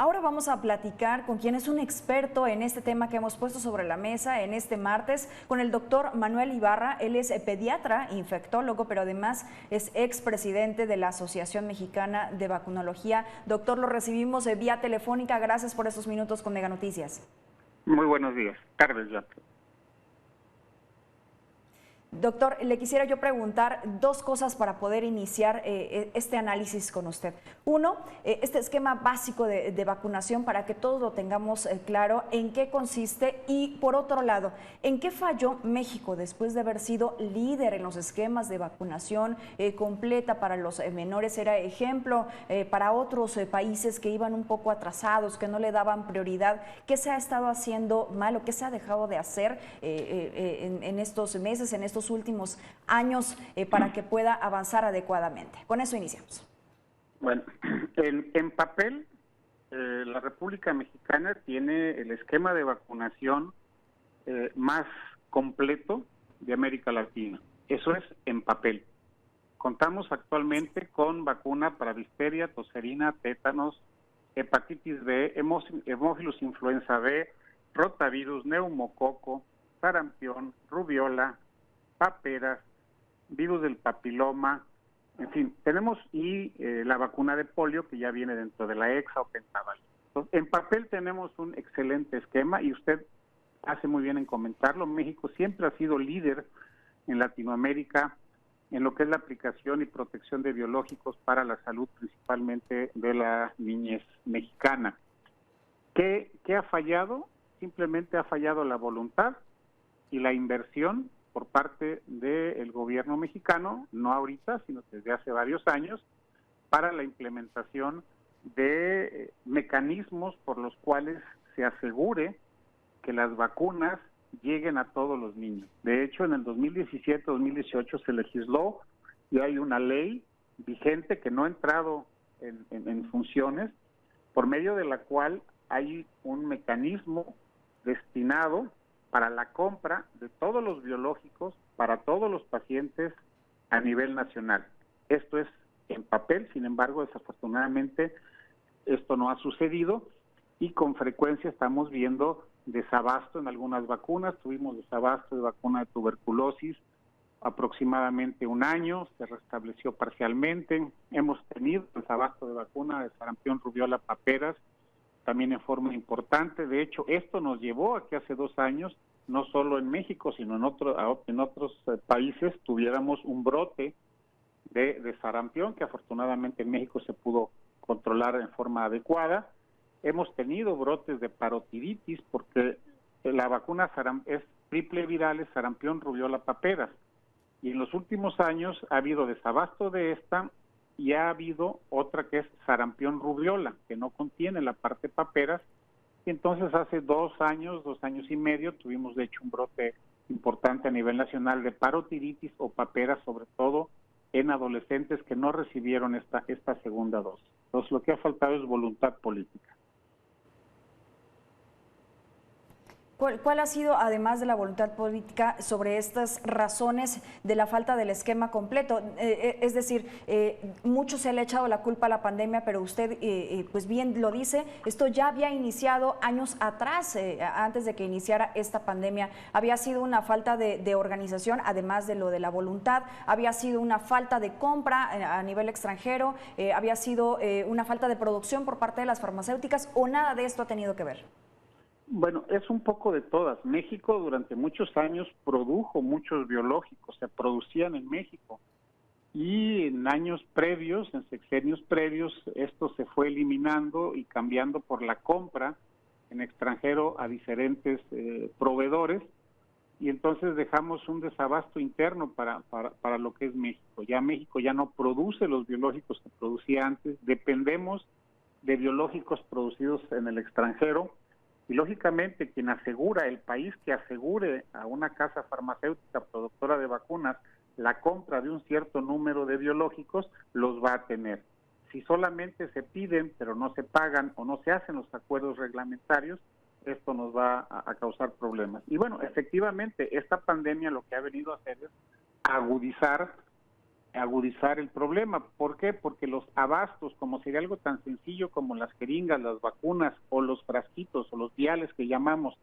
Ahora vamos a platicar con quien es un experto en este tema que hemos puesto sobre la mesa en este martes, con el doctor Manuel Ibarra. Él es pediatra, infectólogo, pero además es expresidente de la Asociación Mexicana de Vacunología. Doctor, lo recibimos vía telefónica. Gracias por estos minutos con Mega Noticias. Muy buenos días, tardes ya. Doctor, le quisiera yo preguntar dos cosas para poder iniciar este análisis con usted. Uno, este esquema básico de vacunación para que todos lo tengamos claro en qué consiste, y por otro lado, ¿en qué falló México después de haber sido líder en los esquemas de vacunación completa para los menores? Era ejemplo para otros países que iban un poco atrasados, que no le daban prioridad. ¿Qué se ha estado haciendo mal o qué se ha dejado de hacer en estos meses, en estos últimos años para que pueda avanzar adecuadamente? Con eso iniciamos. Bueno, en papel, la República Mexicana tiene el esquema de vacunación más completo de América Latina. Eso es en papel. Contamos actualmente con vacuna para difteria, tosferina, tétanos, hepatitis B, hemófilos influenza B, rotavirus, neumococo, sarampión, rubiola, paperas, virus del papiloma, en fin, tenemos la vacuna de polio que ya viene dentro de la hexa o pentavalente. Entonces, en papel tenemos un excelente esquema y usted hace muy bien en comentarlo. México siempre ha sido líder en Latinoamérica en lo que es la aplicación y protección de biológicos para la salud, principalmente de la niñez mexicana. ¿Qué ha fallado? Simplemente ha fallado la voluntad y la inversión por parte del gobierno mexicano, no ahorita, sino desde hace varios años, para la implementación de mecanismos por los cuales se asegure que las vacunas lleguen a todos los niños. De hecho, en el 2017-2018 se legisló y hay una ley vigente que no ha entrado en funciones, por medio de la cual hay un mecanismo destinado para la compra de todos los biológicos para todos los pacientes a nivel nacional. Esto es en papel, sin embargo, desafortunadamente esto no ha sucedido y con frecuencia estamos viendo desabasto en algunas vacunas. Tuvimos desabasto de vacuna de tuberculosis aproximadamente un año, se restableció parcialmente. Hemos tenido desabasto de vacuna de sarampión, rubiola, paperas, también en forma importante. De hecho, esto nos llevó a que hace 2 años, no solo en México, sino en otros países, tuviéramos un brote de sarampión, que afortunadamente en México se pudo controlar en forma adecuada. Hemos tenido brotes de parotiditis, porque la vacuna es triple viral, sarampión, rubiola, paperas. Y en los últimos años ha habido desabasto de esta, y ha habido otra que es sarampión rubiola, que no contiene la parte paperas, y entonces hace 2 años y medio, tuvimos de hecho un brote importante a nivel nacional de parotiditis o paperas, sobre todo en adolescentes que no recibieron esta segunda dosis. Entonces lo que ha faltado es voluntad política. ¿Cuál ha sido, además de la voluntad política, sobre estas razones de la falta del esquema completo? Es decir, mucho se le ha echado la culpa a la pandemia, pero usted pues bien lo dice, esto ya había iniciado años atrás, antes de que iniciara esta pandemia. Había sido una falta de organización, además de lo de la voluntad, había sido una falta de compra a nivel extranjero, había sido una falta de producción por parte de las farmacéuticas, ¿o nada de esto ha tenido que ver? Bueno, es un poco de todas. México durante muchos años produjo muchos biológicos, se producían en México. Y en años previos, en sexenios previos, esto se fue eliminando y cambiando por la compra en extranjero a diferentes proveedores. Y entonces dejamos un desabasto interno para lo que es México. Ya México ya no produce los biológicos que producía antes, dependemos de biológicos producidos en el extranjero. Y lógicamente el país que asegure a una casa farmacéutica productora de vacunas la compra de un cierto número de biológicos, los va a tener. Si solamente se piden pero no se pagan o no se hacen los acuerdos reglamentarios, esto nos va a causar problemas. Y bueno, efectivamente, esta pandemia lo que ha venido a hacer es agudizar agudizar el problema. ¿Por qué? Porque los abastos, como sería algo tan sencillo como las jeringas, las vacunas o los frasquitos o los viales que llamamos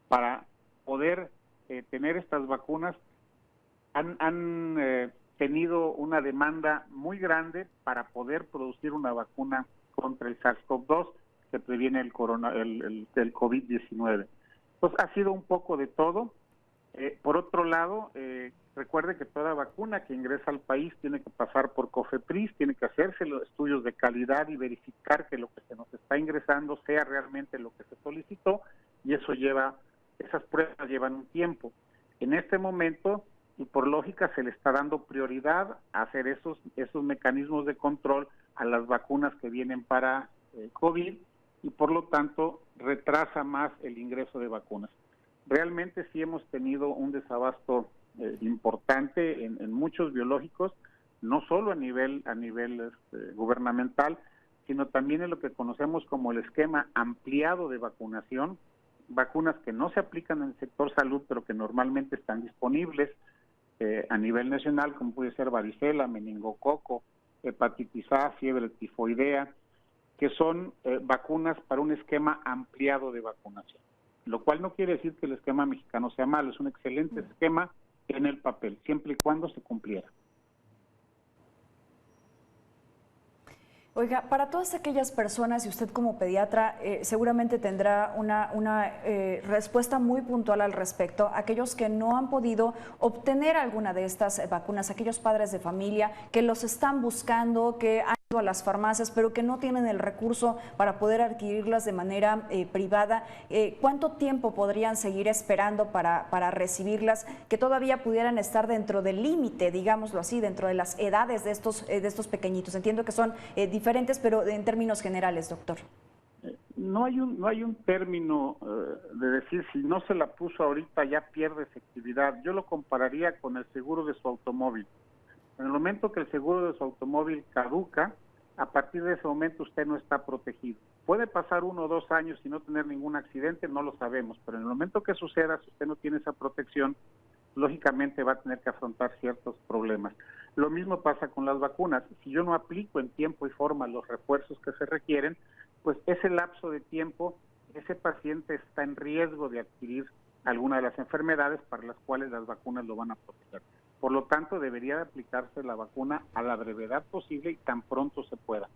para poder tener estas vacunas, han tenido una demanda muy grande para poder producir una vacuna contra el SARS-CoV-2 que previene el COVID-19. Pues ha sido un poco de todo. Por otro lado, recuerde que toda vacuna que ingresa al país tiene que pasar por COFEPRIS, tiene que hacerse los estudios de calidad y verificar que lo que se nos está ingresando sea realmente lo que se solicitó, y esas pruebas llevan un tiempo. En este momento, y por lógica, se le está dando prioridad a hacer esos mecanismos de control a las vacunas que vienen para COVID, y por lo tanto retrasa más el ingreso de vacunas. Realmente sí hemos tenido un desabasto importante en muchos biológicos, no solo a nivel gubernamental, sino también en lo que conocemos como el esquema ampliado de vacunación, vacunas que no se aplican en el sector salud, pero que normalmente están disponibles a nivel nacional, como puede ser varicela, meningococo, hepatitis A, fiebre tifoidea, que son vacunas para un esquema ampliado de vacunación. Lo cual no quiere decir que el esquema mexicano sea malo, es un excelente esquema en el papel, siempre y cuando se cumpliera. Oiga, para todas aquellas personas, y usted como pediatra seguramente tendrá una respuesta muy puntual al respecto, aquellos que no han podido obtener alguna de estas vacunas, aquellos padres de familia que los están buscando, que han ido a las farmacias, pero que no tienen el recurso para poder adquirirlas de manera privada, ¿cuánto tiempo podrían seguir esperando para recibirlas, que todavía pudieran estar dentro del límite, digámoslo así, dentro de las edades de estos pequeñitos? Entiendo que son diferentes, pero en términos generales, doctor. No hay un término de decir si no se la puso ahorita ya pierde efectividad. Yo lo compararía con el seguro de su automóvil. En el momento que el seguro de su automóvil caduca, a partir de ese momento usted no está protegido. Puede pasar 1 o 2 años y no tener ningún accidente, no lo sabemos, pero en el momento que suceda, si usted no tiene esa protección, lógicamente va a tener que afrontar ciertos problemas. Lo mismo pasa con las vacunas. Si yo no aplico en tiempo y forma los refuerzos que se requieren, pues ese lapso de tiempo, ese paciente está en riesgo de adquirir alguna de las enfermedades para las cuales las vacunas lo van a proteger. Por lo tanto, debería de aplicarse la vacuna a la brevedad posible y tan pronto se pueda.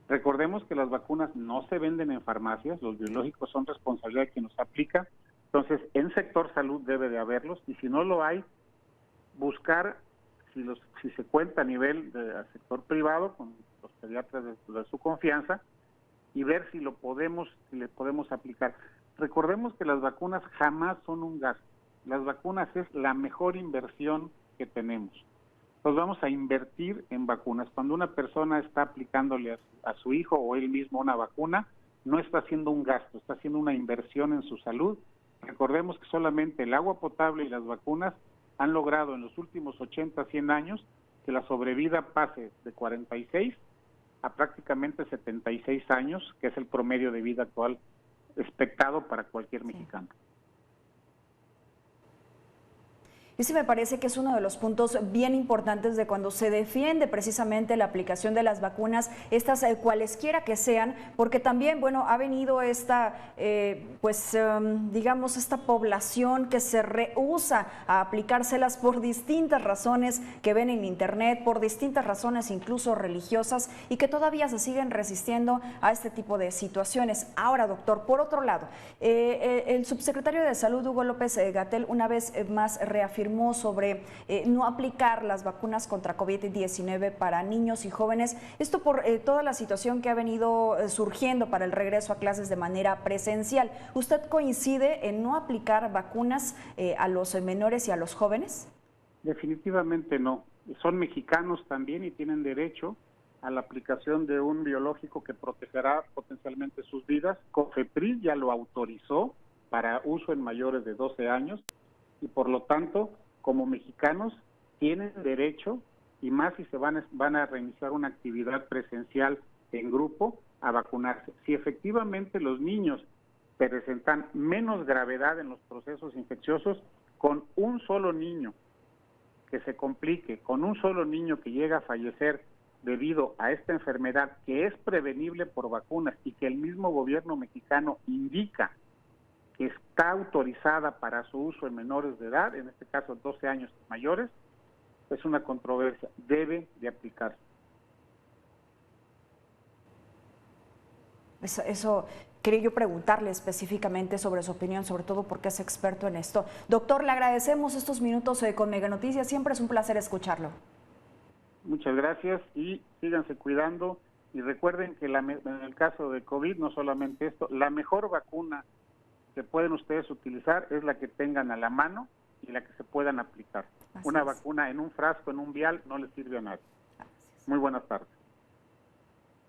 Recordemos que las vacunas no se venden en farmacias, los biológicos son responsabilidad de quien los aplica. Entonces, en sector salud debe de haberlos, y si no lo hay, buscar si se cuenta a nivel del sector privado con los pediatras de su confianza, y ver si le podemos aplicar. Recordemos que las vacunas jamás son un gasto. Las vacunas es la mejor inversión que tenemos. Nos vamos a invertir en vacunas. Cuando una persona está aplicándole a su hijo o él mismo una vacuna, no está haciendo un gasto, está haciendo una inversión en su salud. Recordemos que solamente el agua potable y las vacunas han logrado en los últimos 80, 100 años que la sobrevida pase de 46 a prácticamente 76 años, que es el promedio de vida actual expectado para cualquier mexicano. Y sí me parece que es uno de los puntos bien importantes de cuando se defiende precisamente la aplicación de las vacunas, estas cualesquiera que sean, porque también, bueno, ha venido esta, digamos, esta población que se rehúsa a aplicárselas por distintas razones que ven en internet, por distintas razones incluso religiosas, y que todavía se siguen resistiendo a este tipo de situaciones. Ahora, doctor, por otro lado, el subsecretario de Salud, Hugo López-Gatell, una vez más reafirmó sobre no aplicar las vacunas contra COVID-19 para niños y jóvenes, esto por toda la situación que ha venido surgiendo para el regreso a clases de manera presencial. ¿Usted coincide en no aplicar vacunas a los menores y a los jóvenes? Definitivamente no. Son mexicanos también y tienen derecho a la aplicación de un biológico que protegerá potencialmente sus vidas. COFEPRIS ya lo autorizó para uso en mayores de 12 años, y por lo tanto, como mexicanos, tienen derecho, y más si se van a reiniciar una actividad presencial en grupo, a vacunarse. Si efectivamente los niños presentan menos gravedad en los procesos infecciosos, con un solo niño que se complique con un solo niño que llega a fallecer debido a esta enfermedad que es prevenible por vacunas y que el mismo gobierno mexicano indica que está autorizada para su uso en menores de edad, en este caso 12 años mayores, es una controversia, debe de aplicarse. Eso quería yo preguntarle específicamente sobre su opinión, sobre todo porque es experto en esto. Doctor, le agradecemos estos minutos con Mega Noticias, siempre es un placer escucharlo. Muchas gracias y síganse cuidando y recuerden que en el caso de COVID, no solamente esto, la mejor vacuna que pueden ustedes utilizar es la que tengan a la mano y la que se puedan aplicar. Una vacuna en un frasco, en un vial, no les sirve a nadie. Muy buenas tardes.